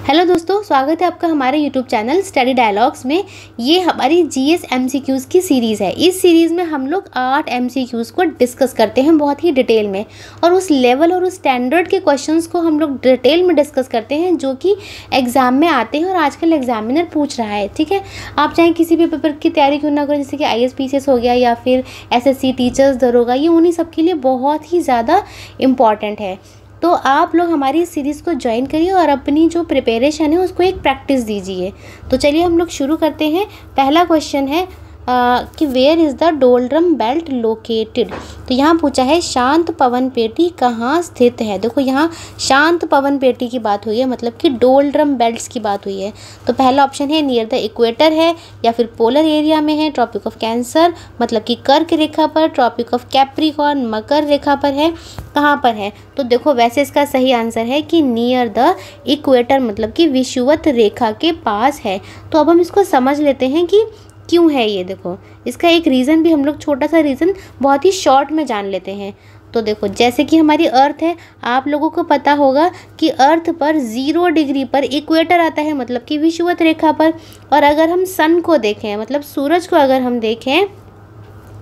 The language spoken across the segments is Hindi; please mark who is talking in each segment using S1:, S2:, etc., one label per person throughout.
S1: हेलो दोस्तों, स्वागत है आपका हमारे यूट्यूब चैनल स्टडी डायलॉग्स में। ये हमारी जीएस एमसीक्यूज़ की सीरीज़ है। इस सीरीज़ में हम लोग 8 एमसीक्यूज़ को डिस्कस करते हैं बहुत ही डिटेल में, और उस लेवल और उस स्टैंडर्ड के क्वेश्चंस को हम लोग डिटेल में डिस्कस करते हैं जो कि एग्ज़ाम में आते हैं और आजकल एग्जामिनर पूछ रहा है। ठीक है, आप चाहे किसी भी पेपर की तैयारी क्यों ना करें, जैसे कि IAS PCS हो गया या फिर SSC टीचर्स दरोगा, ये उन्हीं सब के लिए बहुत ही ज़्यादा इम्पॉर्टेंट है। तो आप लोग हमारी इस सीरीज़ को ज्वाइन करिए और अपनी जो प्रिपरेशन है उसको एक प्रैक्टिस दीजिए। तो चलिए हम लोग शुरू करते हैं। पहला क्वेश्चन है कि where is the doldrum belt located. तो यहाँ पूछा है शांत पवन पेटी कहाँ स्थित है। देखो यहाँ शांत पवन पेटी की बात हुई है, मतलब कि डोलड्रम बेल्ट्स की बात हुई है। तो पहला ऑप्शन है नियर द इक्वेटर है, या फिर पोलर एरिया में है, ट्रॉपिक ऑफ कैंसर मतलब कि कर्क रेखा पर, ट्रॉपिक ऑफ कैप्रिकॉर्न मकर रेखा पर है, कहाँ पर है। तो देखो वैसे इसका सही आंसर है कि नियर द इक्वेटर मतलब कि विषुवत रेखा के पास है। तो अब हम इसको समझ लेते हैं कि क्यों है ये। देखो इसका एक रीज़न भी हम लोग छोटा सा रीज़न बहुत ही शॉर्ट में जान लेते हैं। तो देखो जैसे कि हमारी अर्थ है, आप लोगों को पता होगा कि अर्थ पर 0 डिग्री पर इक्वेटर आता है मतलब कि विषुवत रेखा पर। और अगर हम सन को देखें मतलब सूरज को अगर हम देखें,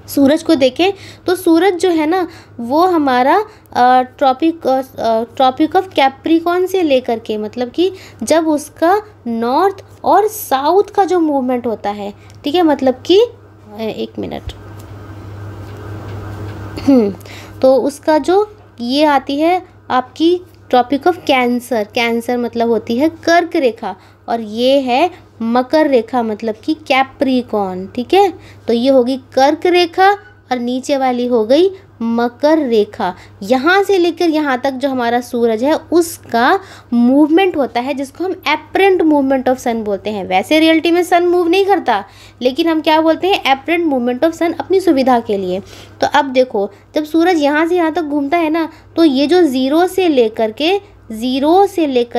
S1: सूरज को देखें तो सूरज जो है ना वो हमारा ट्रॉपिक ऑफ कैप्रिकॉर्न से लेकर के मतलब कि जब उसका नॉर्थ और साउथ का जो मूवमेंट होता है, ठीक है, मतलब कि एक मिनट तो उसका जो ये आती है आपकी ट्रॉपिक ऑफ कैंसर, कैंसर मतलब होती है कर्क रेखा, और ये है मकर रेखा मतलब कि कैप्रिकॉर्न। ठीक है, तो ये होगी कर्क रेखा और नीचे वाली हो गई मकर रेखा। यहाँ से लेकर यहाँ तक जो हमारा सूरज है उसका मूवमेंट होता है जिसको हम एपरेंट मूवमेंट ऑफ सन बोलते हैं। वैसे रियलिटी में सन मूव नहीं करता, लेकिन हम क्या बोलते हैं, एपरेंट मूवमेंट ऑफ सन, अपनी सुविधा के लिए। तो अब देखो जब सूरज यहाँ से यहाँ तक घूमता है ना, तो ये जो 0 से लेकर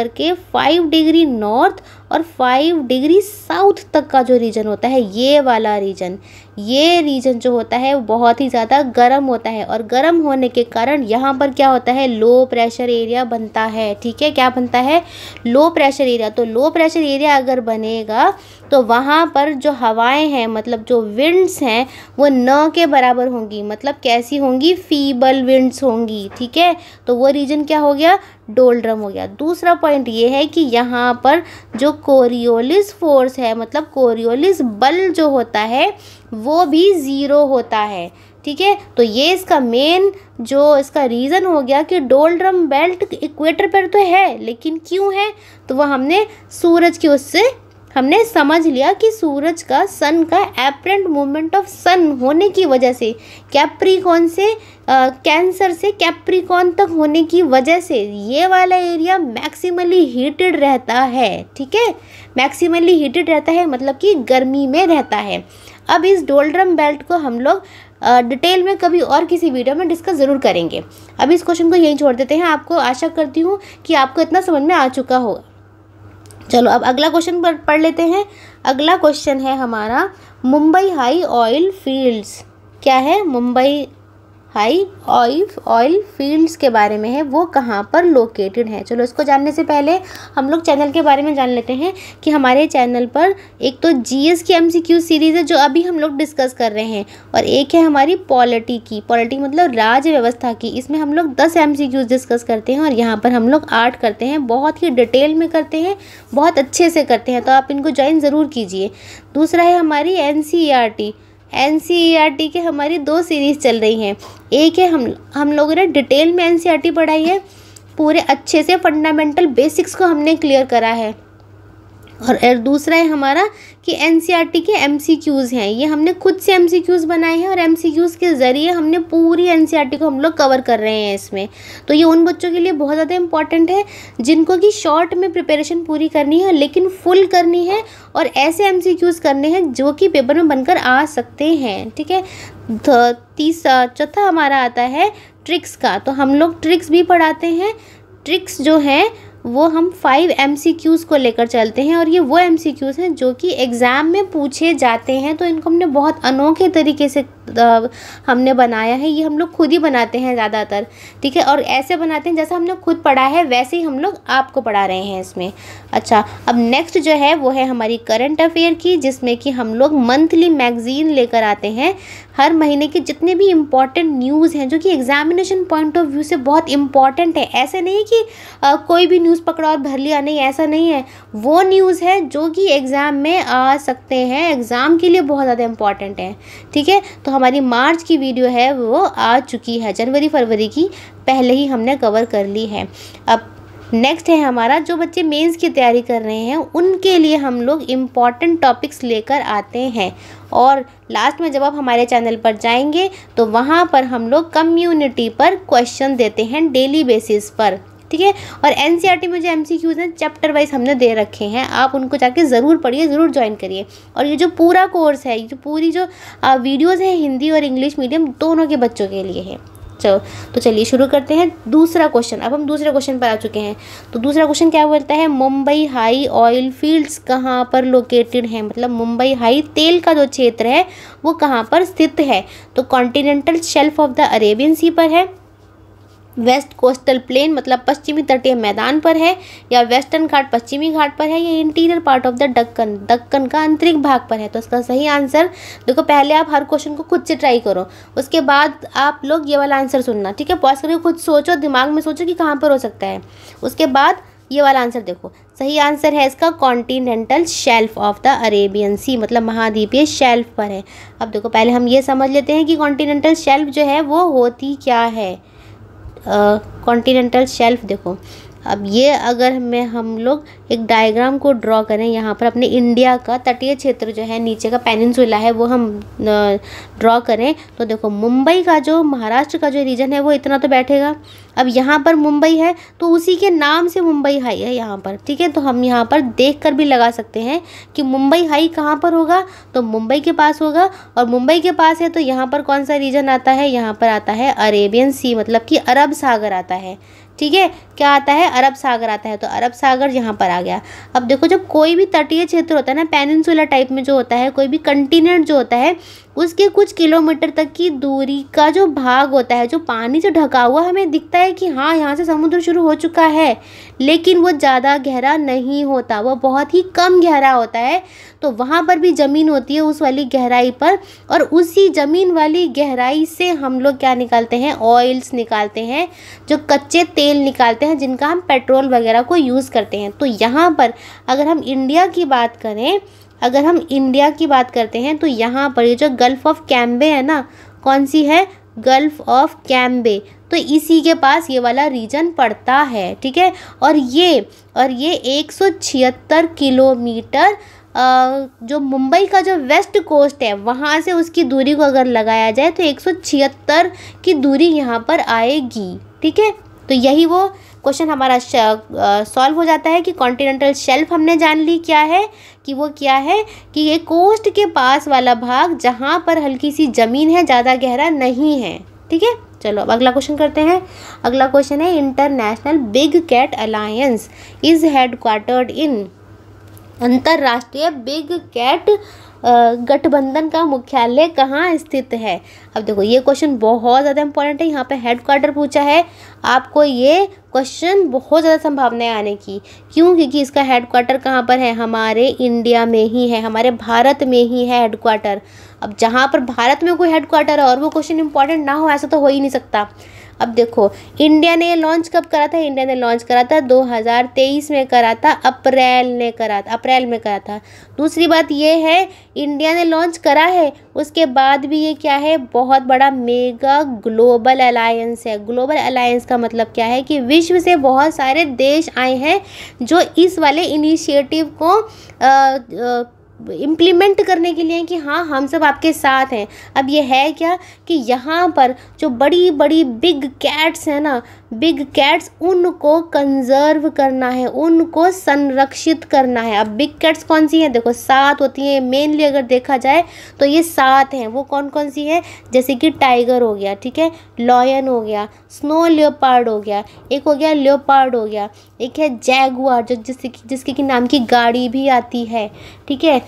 S1: के 5 डिग्री नॉर्थ और 5 डिग्री साउथ तक का जो रीजन होता है, ये वाला रीजन, ये रीजन जो होता है वो बहुत ही ज़्यादा गर्म होता है, और गर्म होने के कारण यहाँ पर क्या होता है, लो प्रेशर एरिया बनता है। ठीक है, क्या बनता है, लो प्रेशर एरिया। तो लो प्रेशर एरिया अगर बनेगा तो वहाँ पर जो हवाएं हैं मतलब जो विंड्स हैं वो न के बराबर होंगी, मतलब कैसी होंगी, फीबल विंड्स होंगी। ठीक है, तो वो रीजन क्या हो गया, डोलड्रम हो गया। दूसरा पॉइंट ये है कि यहाँ पर जो कोरियोलिस फोर्स है मतलब कोरियोलिस बल जो होता है वो भी 0 होता है। ठीक है, तो ये इसका मेन जो इसका रीज़न हो गया कि डोलड्रम बेल्ट इक्वेटर पर तो है, लेकिन क्यों है, तो वह हमने सूरज की उससे हमने समझ लिया कि सूरज का सन का एपरेंट मूवमेंट ऑफ सन होने की वजह से कैप्रिकॉर्न से कैंसर से कैप्रिकॉर्न तक होने की वजह से ये वाला एरिया मैक्सिमली हीटेड रहता है। ठीक है, मैक्सिमली हीटेड रहता है मतलब कि गर्मी में रहता है। अब इस डोलड्रम बेल्ट को हम लोग डिटेल में कभी और किसी वीडियो में डिस्कस ज़रूर करेंगे। अब इस क्वेश्चन को यहीं छोड़ देते हैं। आपको आशा करती हूँ कि आपको इतना समझ में आ चुका होगा। चलो अब अगला क्वेश्चन पढ़ लेते हैं। अगला क्वेश्चन है हमारा मुंबई हाई ऑयल फील्ड्स। क्या है, मुंबई हाई ऑयल फील्ड्स के बारे में है, वो कहाँ पर लोकेटेड है। चलो इसको जानने से पहले हम लोग चैनल के बारे में जान लेते हैं कि हमारे चैनल पर एक तो जीएस की MCQ सीरीज़ है जो अभी हम लोग डिस्कस कर रहे हैं, और एक है हमारी पॉलिटी की, पॉलिटी मतलब राज्य व्यवस्था की। इसमें हम लोग 10 MCQ डिस्कस करते हैं और यहाँ पर हम लोग 8 करते हैं, बहुत ही डिटेल में करते हैं, बहुत अच्छे से करते हैं, तो आप इनको ज्वाइन ज़रूर कीजिए। दूसरा है हमारी NCERT के हमारी 2 सीरीज़ चल रही हैं। एक है हम लोगों ने डिटेल में NCERT पढ़ाई है, पूरे अच्छे से फंडामेंटल बेसिक्स को हमने क्लियर करा है, और दूसरा है हमारा कि NCERT के MCQs हैं। ये हमने खुद से MCQs बनाए हैं और MCQs के ज़रिए हमने पूरी NCERT को हम लोग कवर कर रहे हैं इसमें। तो ये उन बच्चों के लिए बहुत ज़्यादा इम्पॉर्टेंट है जिनको कि शॉर्ट में प्रिपरेशन पूरी करनी है लेकिन फुल करनी है, और ऐसे MCQs करने हैं जो कि पेपर में बनकर आ सकते हैं। ठीक है, चौथा हमारा आता है ट्रिक्स का। तो हम लोग ट्रिक्स भी पढ़ाते हैं। ट्रिक्स जो हैं वो हम 5 MCQs को लेकर चलते हैं और ये वो MCQs हैं जो कि एग्ज़ाम में पूछे जाते हैं। तो इनको हमने बहुत अनोखे तरीके से हमने बनाया है, ये हम लोग खुद ही बनाते हैं ज़्यादातर, ठीक है, और ऐसे बनाते हैं जैसा हमने खुद पढ़ा है वैसे ही हम लोग आपको पढ़ा रहे हैं इसमें। अच्छा, अब नेक्स्ट जो है वो है हमारी करंट अफेयर की, जिसमें कि हम लोग मंथली मैगज़ीन लेकर आते हैं। हर महीने के जितने भी इम्पॉर्टेंट न्यूज़ हैं जो कि एग्जामिनेशन पॉइंट ऑफ व्यू से बहुत इम्पॉर्टेंट है, ऐसे नहीं कि कोई भी न्यूज़ पकड़ा और भर लिया, नहीं, ऐसा नहीं है। वो न्यूज़ है जो कि एग्ज़ाम में आ सकते हैं, एग्ज़ाम के लिए बहुत ज़्यादा इम्पॉर्टेंट है, ठीक है। तो हमारी मार्च की वीडियो है वो आ चुकी है, जनवरी फरवरी की पहले ही हमने कवर कर ली है। अब नेक्स्ट है हमारा, जो बच्चे मेंस की तैयारी कर रहे हैं उनके लिए हम लोग इम्पॉर्टेंट टॉपिक्स लेकर आते हैं। और लास्ट में जब आप हमारे चैनल पर जाएंगे तो वहाँ पर हम लोग कम्युनिटी पर क्वेश्चन देते हैं डेली बेसिस पर, ठीक है। और NCERT में जो MCQs हैं चैप्टर वाइज हमने दे रखे हैं, आप उनको जाके ज़रूर पढ़िए, ज़रूर ज्वाइन करिए। और ये जो पूरा कोर्स है, ये जो पूरी जो वीडियोज़ हैं हिंदी और इंग्लिश मीडियम दोनों के बच्चों के लिए है। तो चलिए शुरू करते हैं दूसरा क्वेश्चन। अब हम दूसरे क्वेश्चन पर आ चुके हैं। तो दूसरा क्वेश्चन क्या बोलता है, मुंबई हाई ऑयल फील्ड्स कहाँ पर लोकेटेड हैं, मतलब मुंबई हाई तेल का जो क्षेत्र है वो कहाँ पर स्थित है। तो continental shelf of the Arabian sea पर है, वेस्ट कोस्टल प्लेन मतलब पश्चिमी तटीय मैदान पर है, या वेस्टर्न घाट पश्चिमी घाट पर है, या interior part of the Deccan, Deccan का आंतरिक भाग पर है। तो इसका सही आंसर देखो, पहले आप हर क्वेश्चन को खुद से ट्राई करो, उसके बाद आप लोग ये वाला आंसर सुनना, ठीक है। पॉज करके खुद सोचो, दिमाग में सोचो कि कहाँ पर हो सकता है, उसके बाद ये वाला आंसर देखो। सही आंसर है इसका continental shelf of the Arabian sea, मतलब महाद्वीपीय शेल्फ पर है। अब देखो पहले हम ये समझ लेते हैं कि कॉन्टिनेंटल शेल्फ जो है वो होती क्या है। कॉन्टिनेंटल शेल्फ देखो, अब ये अगर हम लोग एक डायग्राम को ड्रॉ करें, यहाँ पर अपने इंडिया का तटीय क्षेत्र जो है, नीचे का पेनिनसुला है वो हम ड्रॉ करें, तो देखो मुंबई का जो महाराष्ट्र का जो रीजन है वो इतना तो बैठेगा। अब यहाँ पर मुंबई है तो उसी के नाम से मुंबई हाई है यहाँ पर, ठीक है। तो हम यहाँ पर देख कर भी लगा सकते हैं कि मुंबई हाई कहाँ पर होगा, तो मुंबई के पास होगा, और मुंबई के पास है तो यहाँ पर कौन सा रीजन आता है, यहाँ पर आता है अरेबियन सी, मतलब कि अरब सागर आता है, ठीक है। क्या आता है, अरब सागर आता है, तो अरब सागर यहाँ पर आ गया। अब देखो जब कोई भी तटीय क्षेत्र होता है ना, पेनिनसुला टाइप में जो होता है, कोई भी कंटिनेंट जो होता है, उसके कुछ किलोमीटर तक की दूरी का जो भाग होता है, जो पानी से ढका हुआ, हमें दिखता है कि हाँ यहाँ से समुद्र शुरू हो चुका है, लेकिन वो ज़्यादा गहरा नहीं होता, वो बहुत ही कम गहरा होता है। तो वहाँ पर भी ज़मीन होती है उस वाली गहराई पर, और उसी ज़मीन वाली गहराई से हम लोग क्या निकालते हैं, ऑयल्स निकालते हैं, जो कच्चे तेल निकालते हैं जिनका हम पेट्रोल वगैरह को यूज़ करते हैं। तो यहाँ पर अगर हम इंडिया की बात करें, अगर हम इंडिया की बात करते हैं तो यहाँ पर ये जो गल्फ़ ऑफ कैम्बे है ना, कौन सी है, गल्फ़ ऑफ कैम्बे, तो इसी के पास ये वाला रीजन पड़ता है, ठीक है। और ये 176 किलोमीटर जो मुंबई का जो वेस्ट कोस्ट है वहाँ से उसकी दूरी को अगर लगाया जाए तो 176 की दूरी यहाँ पर आएगी, ठीक है। तो यही वो क्वेश्चन हमारा सॉल्व हो जाता है कि कॉन्टिनेंटल शेल्फ हमने जान ली क्या है, कि वो क्या है, कि ये कोस्ट के पास वाला भाग जहाँ पर हल्की सी ज़मीन है, ज़्यादा गहरा नहीं है, ठीक है। चलो अब अगला क्वेश्चन करते हैं। अगला क्वेश्चन है, international big cat alliance is headquartered in, अंतर्राष्ट्रीय बिग कैट गठबंधन का मुख्यालय कहाँ स्थित है। अब देखो ये क्वेश्चन बहुत ज़्यादा इंपॉर्टेंट है, यहाँ पे हेडक्वार्टर पूछा है, आपको ये क्वेश्चन बहुत ज़्यादा संभावनाएं आने की, क्यों, क्योंकि इसका हेडक्वार्टर कहाँ पर है, हमारे इंडिया में ही है, हमारे भारत में ही है हेडक्वार्टर। अब जहाँ पर भारत में कोई हेडक्वार्टर है और वो क्वेश्चन इंपॉर्टेंट ना हो, ऐसा तो हो ही नहीं सकता। अब देखो इंडिया ने लॉन्च कब करा था, इंडिया ने लॉन्च करा था 2023 में करा था, अप्रैल में करा था। दूसरी बात ये है, इंडिया ने लॉन्च करा है, उसके बाद भी ये क्या है, बहुत बड़ा मेगा ग्लोबल अलायंस है। ग्लोबल अलायंस का मतलब क्या है कि विश्व से बहुत सारे देश आए हैं जो इस वाले इनिशिएटिव को इम्प्लीमेंट करने के लिए कि हाँ हम सब आपके साथ हैं। अब ये है क्या कि यहाँ पर जो बड़ी बड़ी बिग कैट्स हैं ना, बिग कैट्स, उनको कंजर्व करना है, उनको संरक्षित करना है। अब बिग कैट्स कौन सी हैं? देखो 7 होती हैं मेनली, अगर देखा जाए तो ये 7 हैं। वो कौन कौन सी है? जैसे कि टाइगर हो गया, ठीक है, लॉयन हो गया, स्नो लियोपार्ड हो गया, एक हो गया लियोपार्ड हो गया, एक है जैगुआर जो जिसके की नाम की गाड़ी भी आती है, ठीक है,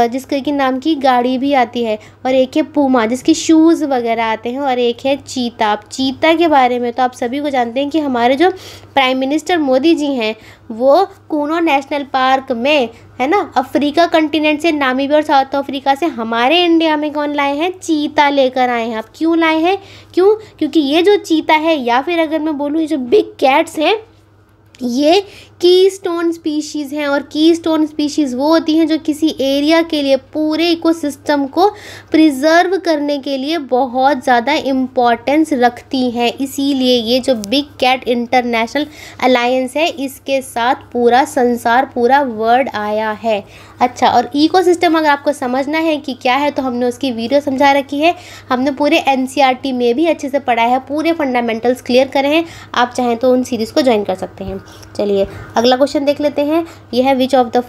S1: जिसके की नाम की गाड़ी भी आती है, और एक है पूमा जिसके शूज़ वगैरह आते हैं, और एक है चीता। अब चीता के बारे में तो आप सभी को जानते हैं कि हमारे जो प्राइम मिनिस्टर मोदी जी हैं वो कूनो नेशनल पार्क में, है ना, अफ्रीका कंटिनेंट से, नामीबिया और साउथ अफ्रीका से हमारे इंडिया में कौन लाए हैं? चीता लेकर आए हैं। अब क्यों लाए हैं? क्योंकि ये जो चीता है, या फिर अगर मैं बोलूँ ये जो बिग कैट्स हैं, ये कीस्टोन स्पीशीज़ हैं। और कीस्टोन स्पीशीज़ वो होती हैं जो किसी एरिया के लिए, पूरे इकोसिस्टम को प्रिजर्व करने के लिए बहुत ज़्यादा इम्पॉर्टेंस रखती हैं। इसीलिए ये जो बिग कैट इंटरनेशनल अलायंस है, इसके साथ पूरा संसार, पूरा वर्ल्ड आया है। अच्छा, और इकोसिस्टम अगर आपको समझना है कि क्या है तो हमने उसकी वीडियो समझा रखी है। हमने पूरे एनसीईआरटी में भी अच्छे से पढ़ा है, पूरे फंडामेंटल्स क्लियर करे हैं। आप चाहें तो उन सीरीज़ को ज्वाइन कर सकते हैं। चलिए अगला क्वेश्चन देख लेते हैं। यह है which of the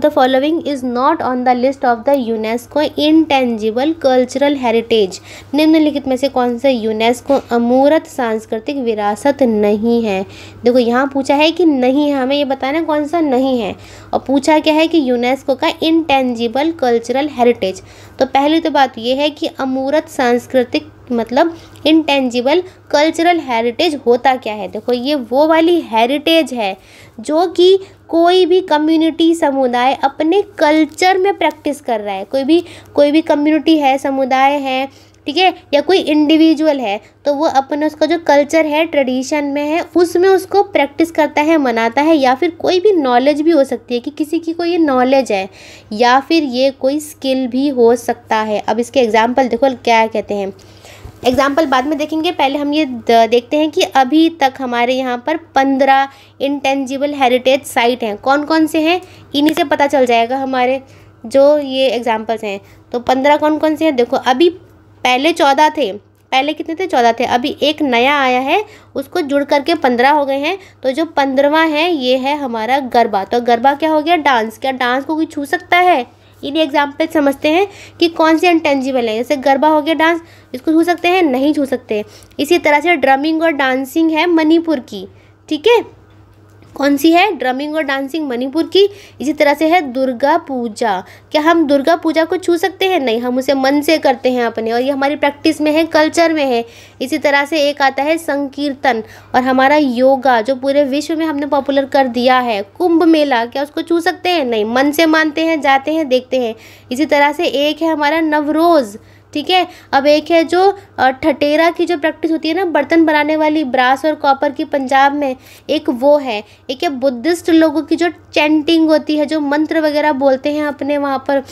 S1: following is not on the list of the UNESCO intangible cultural heritage. निम्नलिखित में से कौन सा यूनेस्को अमूर्त सांस्कृतिक विरासत नहीं है? देखो यहाँ पूछा है कि नहीं है, हमें ये बताना कौन सा नहीं है, और पूछा क्या है कि यूनेस्को का इंटेंजिबल कल्चरल हेरिटेज। तो पहली तो बात ये है कि अमूर्त सांस्कृतिक मतलब इंटेंजिबल कल्चरल हेरिटेज होता क्या है? देखो ये वो वाली हेरिटेज है जो कि कोई भी कम्युनिटी, समुदाय अपने कल्चर में प्रैक्टिस कर रहा है। कोई भी कम्युनिटी है, समुदाय है, ठीक है, या कोई इंडिविजुअल है, तो वो अपने उसका जो कल्चर है, ट्रेडिशन में है, उसमें उसको प्रैक्टिस करता है, मनाता है। या फिर कोई भी नॉलेज भी हो सकती है कि किसी की कोई नॉलेज है, या फिर ये कोई स्किल भी हो सकता है। अब इसके एग्जाम्पल देखो क्या कहते हैं। एग्जाम्पल बाद में देखेंगे, पहले हम ये देखते हैं कि अभी तक हमारे यहाँ पर 15 इंटेंजिबल हेरिटेज साइट हैं। कौन कौन से हैं? इन्हीं से पता चल जाएगा हमारे जो ये एग्जाम्पल्स हैं। तो 15 कौन कौन से हैं? देखो अभी पहले 14 थे, पहले कितने थे? 14 थे। अभी एक नया आया है, उसको जुड़ करके 15 हो गए हैं। तो जो 15वां है ये है हमारा गरबा। तो गरबा क्या हो गया? डांस। क्या डांस को कोई छू सकता है? इन एग्जाम्पल समझते हैं कि कौन से इंटेंजिबल है। जैसे गरबा हो गया डांस, इसको छू सकते हैं? नहीं छू सकते। इसी तरह से ड्रमिंग और डांसिंग है मणिपुर की, ठीक है, कौन सी है? ड्रमिंग और डांसिंग मणिपुर की। इसी तरह से है दुर्गा पूजा। क्या हम दुर्गा पूजा को छू सकते हैं? नहीं, हम उसे मन से करते हैं अपने, और ये हमारी प्रैक्टिस में है, कल्चर में है। इसी तरह से एक आता है संकीर्तन, और हमारा योगा जो पूरे विश्व में हमने पॉपुलर कर दिया है। कुंभ मेला, क्या उसको छू सकते हैं? नहीं, मन से मानते हैं, जाते हैं, देखते हैं। इसी तरह से एक है हमारा नवरोज़, ठीक है। अब एक है जो ठटेरा की जो प्रैक्टिस होती है ना, बर्तन बनाने वाली, ब्रास और कॉपर की, पंजाब में, एक वो है। एक है बुद्धिस्ट लोगों की जो चैंटिंग होती है, जो मंत्र वगैरह बोलते हैं अपने वहाँ पर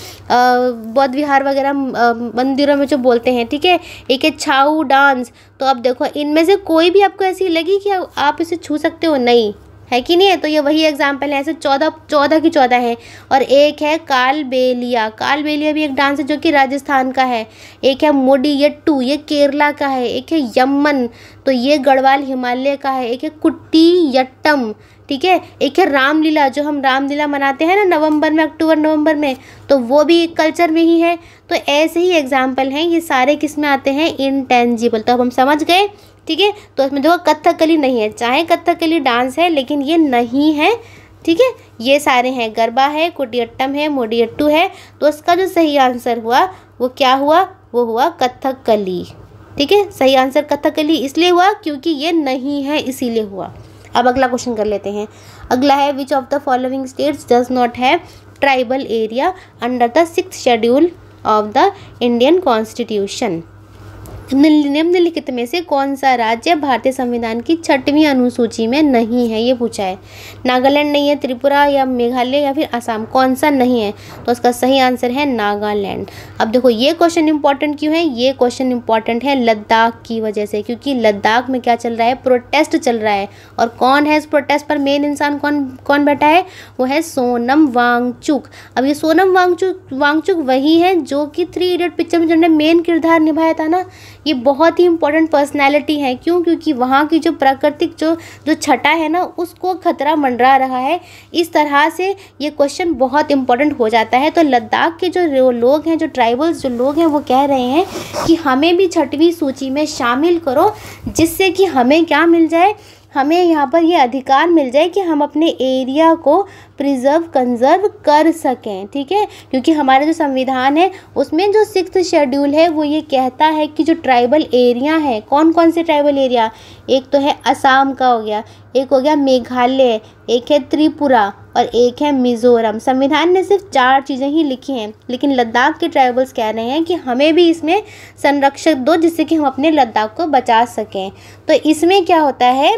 S1: बौद्ध विहार वगैरह मंदिरों में जो बोलते हैं, ठीक है। एक है छाऊ डांस। तो अब देखो इनमें से कोई भी आपको ऐसी लगी कि आप इसे छू सकते हो? नहीं, है कि नहीं है? तो ये वही एग्जाम्पल है, ऐसे 14 की 14 है। और एक है कालबेलिया। कालबेलिया भी एक डांस है जो कि राजस्थान का है। एक है मोडियट्टू, ये केरला का है। एक है यमन, तो ये गढ़वाल हिमालय का है। एक है कुट्टियट्टम, ठीक है। एक है रामलीला, जो हम रामलीला मनाते हैं ना नवंबर में, अक्टूबर नवंबर में, तो वो भी एक कल्चर में ही है। तो ऐसे ही एग्जाम्पल हैं, ये सारे किस में आते हैं? इंटेंजिबल। तो अब हम समझ गए, ठीक है। तो इसमें देखो कथकली नहीं है, चाहे कथकली डांस है लेकिन ये नहीं है, ठीक है। ये सारे हैं, गरबा है, कुटियट्टम है, मोडियट्टू है। तो इसका जो सही आंसर हुआ वो क्या हुआ? वो हुआ कथकली, ठीक है। सही आंसर कथकली इसलिए हुआ क्योंकि ये नहीं है, इसीलिए हुआ। अब अगला क्वेश्चन कर लेते हैं। अगला है which of the following states does not have tribal area under the 6th schedule of the Indian constitution. निम्नलिखित में से कौन सा राज्य भारतीय संविधान की 6वीं अनुसूची में नहीं है, ये पूछा है। नागालैंड नहीं है, त्रिपुरा या मेघालय या फिर असम, कौन सा नहीं है? तो उसका सही आंसर है नागालैंड। अब देखो ये क्वेश्चन इंपॉर्टेंट क्यों है? ये क्वेश्चन इंपॉर्टेंट है लद्दाख की वजह से, क्योंकि लद्दाख में क्या चल रहा है? प्रोटेस्ट चल रहा है। और कौन है इस प्रोटेस्ट पर मेन इंसान, कौन बैठा है? वो है सोनम वांगचुक। अब ये सोनम वांगचुक वही है जो कि 3 इडियट पिक्चर में जिन्होंने मेन किरदार निभाया था ना। ये बहुत ही इंपॉर्टेंट पर्सनैलिटी है। क्यों? क्योंकि वहाँ की जो प्राकृतिक जो छटा है ना, उसको खतरा मंडरा रहा है। इस तरह से ये क्वेश्चन बहुत इंपॉर्टेंट हो जाता है। तो लद्दाख के जो लोग हैं, जो ट्राइबल्स जो लोग हैं, वो कह रहे हैं कि हमें भी 6वीं सूची में शामिल करो, जिससे कि हमें क्या मिल जाए? हमें यहाँ पर ये अधिकार मिल जाए कि हम अपने एरिया को कंजर्व कर सकें। ठीक है, क्योंकि हमारा जो संविधान है उसमें जो 6th शेड्यूल है वो ये कहता है कि जो ट्राइबल एरिया है, कौन कौन से ट्राइबल एरिया? एक तो है असम का हो गया, एक हो गया मेघालय, एक है त्रिपुरा और एक है मिज़ोरम। संविधान ने सिर्फ 4 चीज़ें ही लिखी हैं, लेकिन लद्दाख के ट्राइबल्स कह रहे हैं कि हमें भी इसमें संरक्षण दो, जिससे कि हम अपने लद्दाख को बचा सकें। तो इसमें क्या होता है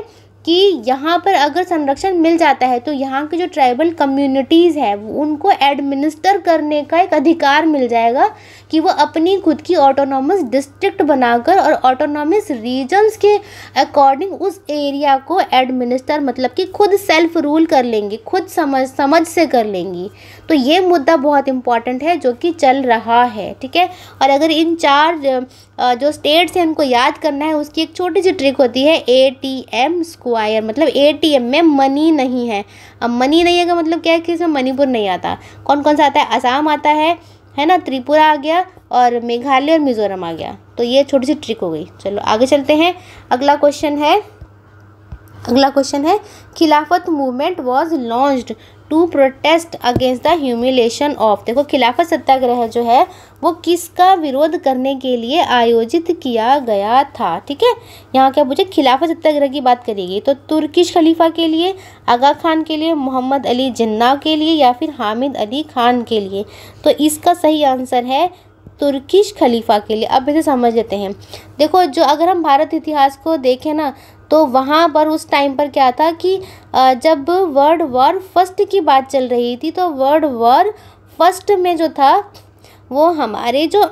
S1: कि यहाँ पर अगर संरक्षण मिल जाता है तो यहाँ की जो ट्राइबल कम्युनिटीज़ है उनको एडमिनिस्टर करने का एक अधिकार मिल जाएगा कि वो अपनी खुद की ऑटोनॉमस डिस्ट्रिक्ट बनाकर और ऑटोनॉमस रीजन्स के अकॉर्डिंग उस एरिया को एडमिनिस्टर, मतलब कि खुद सेल्फ रूल कर लेंगी, खुद समझ से कर लेंगी। तो ये मुद्दा बहुत इंपॉर्टेंट है जो कि चल रहा है। ठीक है, और अगर इन 4 जो स्टेट्स हैं उनको याद करना है, उसकी एक छोटी सी ट्रिक होती है ATM स्क्वायर, मतलब ATM में मनी नहीं है। अब मनी नहीं है का मतलब क्या है कि इसमें मणिपुर नहीं आता। कौन कौन सा आता है? असम आता है ना, त्रिपुरा आ गया और मेघालय और मिज़ोरम आ गया। तो ये छोटी सी ट्रिक हो गई। चलो आगे चलते हैं। अगला क्वेश्चन है Khilafat movement was launched to protest against the humiliation of. देखो खिलाफत सत्याग्रह जो है वो किसका विरोध करने के लिए आयोजित किया गया था? ठीक है, यहाँ क्या पूछे? खिलाफत सत्याग्रह की बात करेगी तो तुर्किश खलीफा के लिए, आगा खान के लिए, मोहम्मद अली जिन्ना के लिए या फिर हामिद अली खान के लिए? तो इसका सही आंसर है तुर्किश खलीफा के लिए। अब इसे समझ लेते हैं। देखो जो अगर हम भारत इतिहास को देखें ना, तो वहाँ पर उस टाइम पर क्या था कि जब वर्ल्ड वॉर फर्स्ट की बात चल रही थी, तो वर्ल्ड वॉर फर्स्ट में जो था वो हमारे जो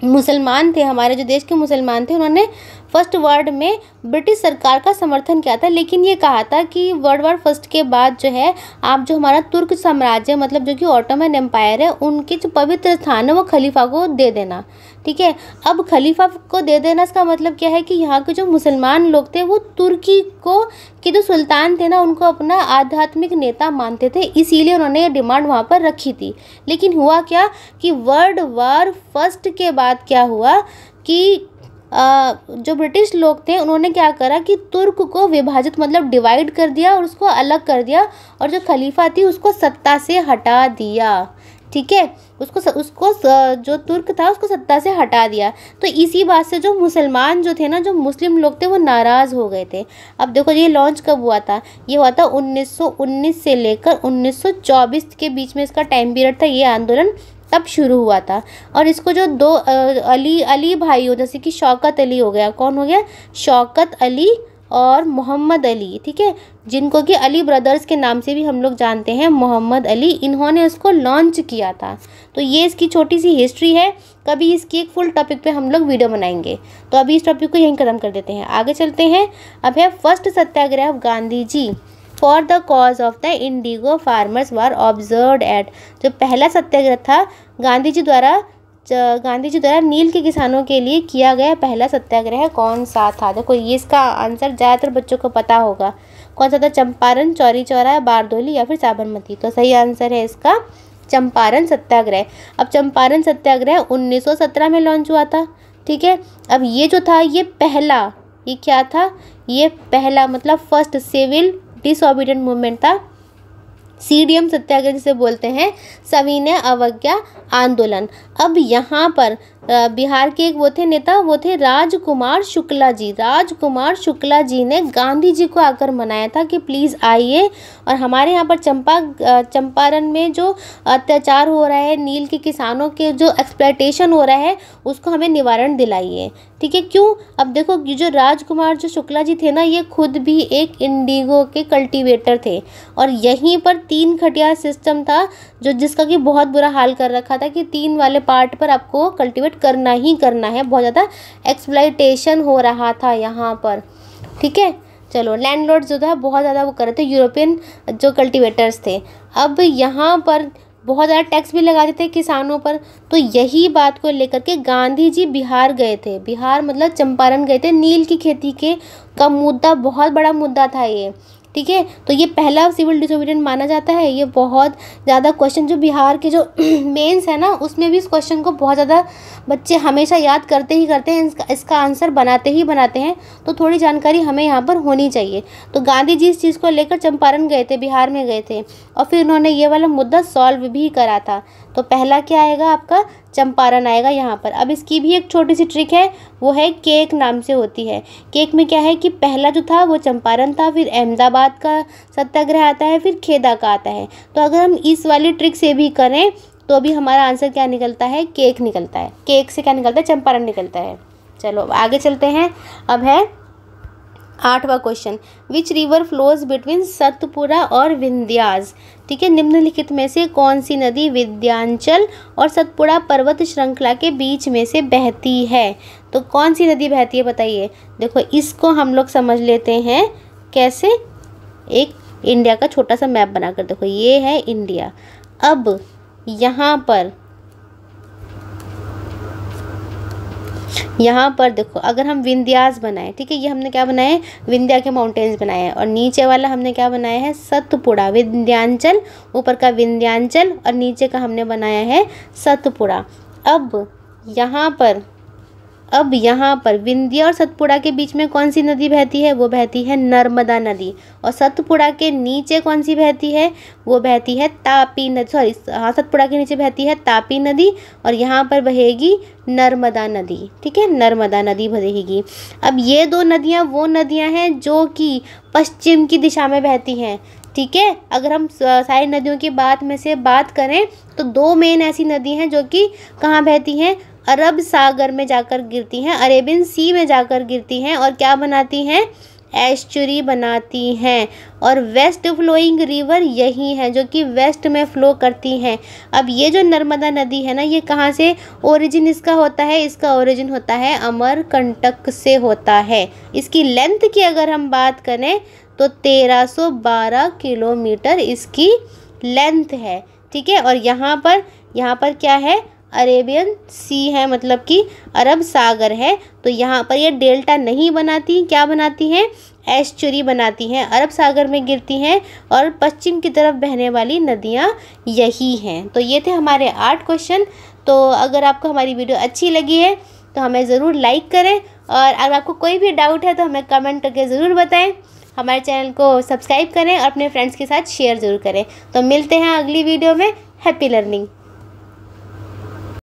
S1: मुसलमान थे, हमारे जो देश के मुसलमान थे, उन्होंने फर्स्ट वर्ल्ड में ब्रिटिश सरकार का समर्थन किया था। लेकिन ये कहा था कि वर्ल्ड वॉर फर्स्ट के बाद जो है आप जो हमारा तुर्क साम्राज्य, मतलब जो कि ऑटोमन एम्पायर है, उनके जो पवित्र स्थान है वो खलीफा को दे देना। ठीक है, अब खलीफा को दे देना इसका मतलब क्या है कि यहाँ के जो मुसलमान लोग थे वो तुर्की को के जो सुल्तान थे ना, उनको अपना आध्यात्मिक नेता मानते थे, इसीलिए उन्होंने ये डिमांड वहाँ पर रखी थी। लेकिन हुआ क्या कि वर्ल्ड वॉर फर्स्ट के बाद क्या हुआ कि जो ब्रिटिश लोग थे उन्होंने क्या करा कि तुर्क को विभाजित, मतलब डिवाइड कर दिया और उसको अलग कर दिया, और जो खलीफा थी उसको सत्ता से हटा दिया। ठीक है, उसको जो तुर्क था उसको सत्ता से हटा दिया। तो इसी बात से जो मुसलमान जो थे ना, जो मुस्लिम लोग थे, वो नाराज़ हो गए थे। अब देखो ये लॉन्च कब हुआ था? ये हुआ था 1919 से लेकर 1924 के बीच में इसका टाइम पीरियड था। ये आंदोलन तब शुरू हुआ था। और इसको जो 2 अली भाई हो, जैसे कि शौकत अली हो गया, कौन हो गया? शौकत अली और मोहम्मद अली। ठीक है, जिनको कि अली ब्रदर्स के नाम से भी हम लोग जानते हैं, मोहम्मद अली, इन्होंने इसको लॉन्च किया था। तो ये इसकी छोटी सी हिस्ट्री है। कभी इसकी एक फुल टॉपिक पे हम लोग वीडियो बनाएंगे। तो अभी इस टॉपिक को यहीं खत्म कर देते हैं, आगे चलते हैं। अब है first satyagraha of Gandhi ji for the cause of the indigo farmers were observed at. जो पहला सत्याग्रह था गांधी जी द्वारा नील के किसानों के लिए किया गया पहला सत्याग्रह कौन सा था? देखो ये इसका आंसर ज़्यादातर बच्चों को पता होगा। कौन सा था? चंपारण, चौरी चौरा, बारदोली या फिर साबरमती? तो सही आंसर है इसका चंपारण सत्याग्रह। अब चंपारण सत्याग्रह 1917 में लॉन्च हुआ था। ठीक है, अब ये जो था ये क्या था? ये पहला मतलब फर्स्ट सिविल डिसओबीडिएंट मूवमेंट था। CDM सत्याग्रह जिसे बोलते हैं, सविनय अवज्ञा आंदोलन। अब यहाँ पर बिहार के एक वो थे नेता, वो थे राजकुमार शुक्ला जी। राजकुमार शुक्ला जी ने गांधी जी को आकर मनाया था कि प्लीज़ आइए और हमारे यहाँ पर चंपारण में जो अत्याचार हो रहा है, नील के किसानों के जो एक्सप्लॉयटेशन हो रहा है, उसको हमें निवारण दिलाइए। ठीक है, क्यों? अब देखो, ये जो राजकुमार जो शुक्ला जी थे ना, ये खुद भी एक इंडिगो के कल्टीवेटर थे और यहीं पर 3 खटिया सिस्टम था जो जिसका कि बहुत बुरा हाल कर रखा था कि 3 वाले पार्ट पर आपको कल्टीवेट करना ही करना है। बहुत ज़्यादा एक्सप्लॉयटेशन हो रहा था यहाँ पर। ठीक है, चलो, लैंडलॉर्ड जो था बहुत ज़्यादा वो कर रहे थे, यूरोपियन जो कल्टीवेटर्स थे। अब यहाँ पर बहुत ज़्यादा टैक्स भी लगा देते किसानों पर। तो यही बात को लेकर के गांधी जी बिहार गए थे। बिहार मतलब चंपारण गए थे। नील की खेती के का मुद्दा बहुत बड़ा मुद्दा था ये। ठीक है, तो ये पहला सिविल डिसोबीडियंस माना जाता है। ये बहुत ज़्यादा क्वेश्चन जो बिहार के जो मेंस है ना, उसमें भी इस क्वेश्चन को बहुत ज़्यादा बच्चे हमेशा याद करते ही करते हैं, इसका आंसर बनाते ही बनाते हैं। तो थोड़ी जानकारी हमें यहाँ पर होनी चाहिए। तो गांधी जी इस चीज़ को लेकर चंपारण गए थे, बिहार में गए थे और फिर उन्होंने ये वाला मुद्दा सॉल्व भी करा था। तो पहला क्या आएगा आपका? चंपारण आएगा यहाँ पर। अब इसकी भी एक छोटी सी ट्रिक है, वो है केक नाम से होती है। केक में क्या है कि पहला जो था वो चंपारण था, फिर अहमदाबाद का सत्याग्रह आता है, फिर खेदा का आता है। तो अगर हम इस वाली ट्रिक से भी करें तो भी हमारा आंसर क्या निकलता है? केक निकलता है। केक से क्या निकलता है? चंपारण निकलता है। चलो आगे चलते हैं। अब है 8वां question, which river flows between Satpura और विंध्यास। ठीक है, निम्नलिखित में से कौन सी नदी विंध्याचल और सतपुड़ा पर्वत श्रृंखला के बीच में से बहती है? तो कौन सी नदी बहती है बताइए। देखो, इसको हम लोग समझ लेते हैं कैसे, एक इंडिया का छोटा सा मैप बनाकर। देखो, ये है इंडिया। अब यहाँ पर देखो, अगर हम विंध्यास बनाए, ठीक है, ये हमने क्या बनाया है? विंध्या के माउंटेन्स बनाए हैं। और नीचे वाला हमने क्या बनाया है? सतपुड़ा। विंध्याचल, ऊपर का विंध्याचल और नीचे का हमने बनाया है सतपुड़ा। अब यहाँ पर विंध्या और सतपुड़ा के बीच में कौन सी नदी बहती है? वो बहती है नर्मदा नदी। और सतपुड़ा के नीचे कौन सी बहती है? वो बहती है तापी नदी। सतपुड़ा के नीचे बहती है तापी नदी और यहाँ पर बहेगी नर्मदा नदी। ठीक है, नर्मदा नदी बहेगी। अब ये 2 नदियाँ वो नदियाँ हैं जो कि पश्चिम की दिशा में बहती हैं। ठीक है, अगर हम सारी नदियों की बात करें तो 2 मेन ऐसी नदी हैं जो कि कहाँ बहती हैं? अरब सागर में जाकर गिरती हैं, अरेबियन सी में जाकर गिरती हैं और क्या बनाती हैं? एस्चुरी बनाती हैं। और वेस्ट फ्लोइंग रिवर यही है जो कि वेस्ट में फ्लो करती हैं। अब ये जो नर्मदा नदी है ना, ये कहाँ से ओरिजिन इसका होता है? इसका ओरिजिन होता है अमरकंटक से होता है। इसकी लेंथ की अगर हम बात करें तो 1312 किलोमीटर इसकी लेंथ है। ठीक है, और यहाँ पर क्या है? अरेबियन सी है, मतलब कि अरब सागर है। तो यहाँ पर ये डेल्टा नहीं बनाती, क्या बनाती हैं? एस्चुरी बनाती हैं, अरब सागर में गिरती हैं और पश्चिम की तरफ बहने वाली नदियाँ यही हैं। तो ये थे हमारे 8 क्वेश्चन। तो अगर आपको हमारी वीडियो अच्छी लगी है तो हमें ज़रूर लाइक करें और अगर आपको कोई भी डाउट है तो हमें कमेंट करके ज़रूर बताएं। हमारे चैनल को सब्सक्राइब करें और अपने फ्रेंड्स के साथ शेयर ज़रूर करें। तो मिलते हैं अगली वीडियो में। Happy learning.